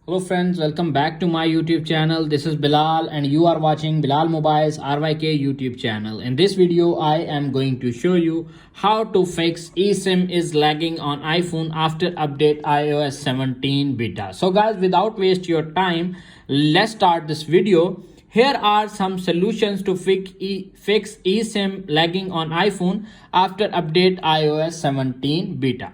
Hello friends, welcome back to my YouTube channel. This is Bilal and you are watching Bilal Mobile's RYK YouTube channel. In this video, I am going to show you how to fix eSIM is lagging on iPhone after update iOS 17 beta. So guys, without waste your time, let's start this video. Here are some solutions to fix eSIM lagging on iPhone after update iOS 17 beta.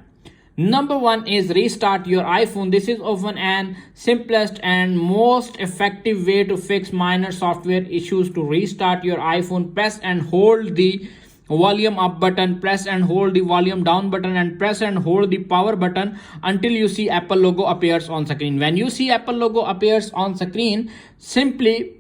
Number one is restart your iPhone. This is often an simplest and most effective way to fix minor software issues. To restart your iPhone, press and hold the volume up button, press and hold the volume down button, and press and hold the power button until you see Apple logo appears on screen. When you see Apple logo appears on screen, simply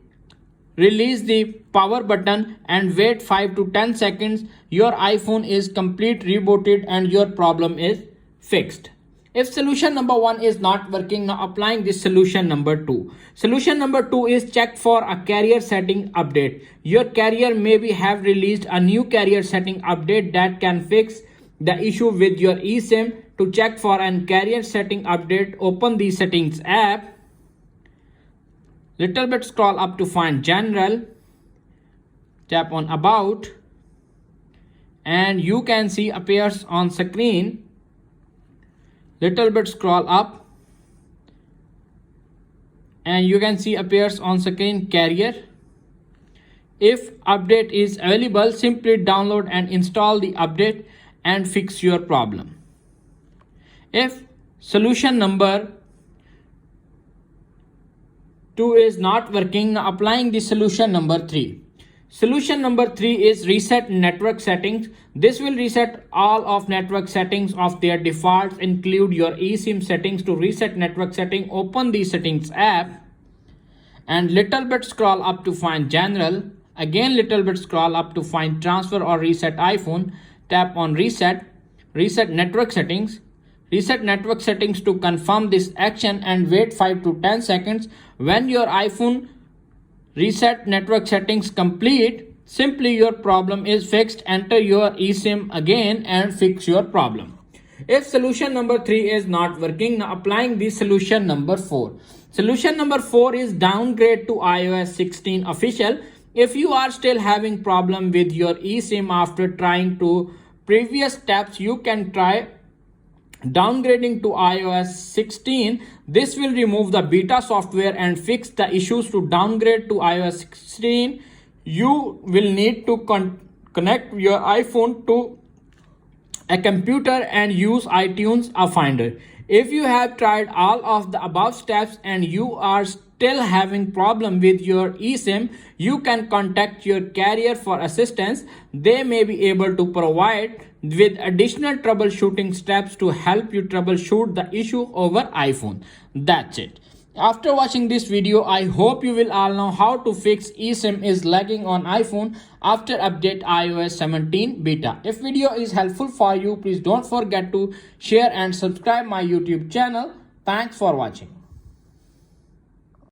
release the power button and wait 5 to 10 seconds. Your iPhone is complete rebooted and your problem is fixed. If solution number one is not working, now applying this solution number two. Solution number two is check for a carrier setting update. Your carrier maybe have released a new carrier setting update that can fix the issue with your eSIM. To check for an carrier setting update, open the settings app. Little bit scroll up to find general. Tap on about and you can see appears on screen. Little bit scroll up and you can see appears on screen carrier. If update is available, simply download and install the update and fix your problem. If solution number two is not working, applying the solution number three. Solution number three is reset network settings. This will reset all of network settings of their defaults. Include your eSIM settings. To reset network setting, open the settings app and little bit scroll up to find general. Again, little bit scroll up to find transfer or reset iPhone. Tap on reset network settings. Reset network settings to confirm this action and wait 5 to 10 seconds. When your iPhone reset network settings complete, simply your problem is fixed. Enter your eSIM again and fix your problem. If solution number three is not working, now applying the solution number four. Solution number four is downgrade to iOS 16 official. If you are still having problem with your eSIM after trying to previous steps, you can try downgrading to iOS 16. This will remove the beta software and fix the issues. To downgrade to iOS 16, you will need to connect your iPhone to a computer and use iTunes Finder. If you have tried all of the above steps and you are still having problem with your eSIM, you can contact your carrier for assistance. They may be able to provide with additional troubleshooting steps to help you troubleshoot the issue over iPhone. That's it. After watching this video, I hope you will all know how to fix eSIM is lagging on iPhone after update iOS 17 beta. If video is helpful for you, please don't forget to share and subscribe my YouTube channel. Thanks for watching.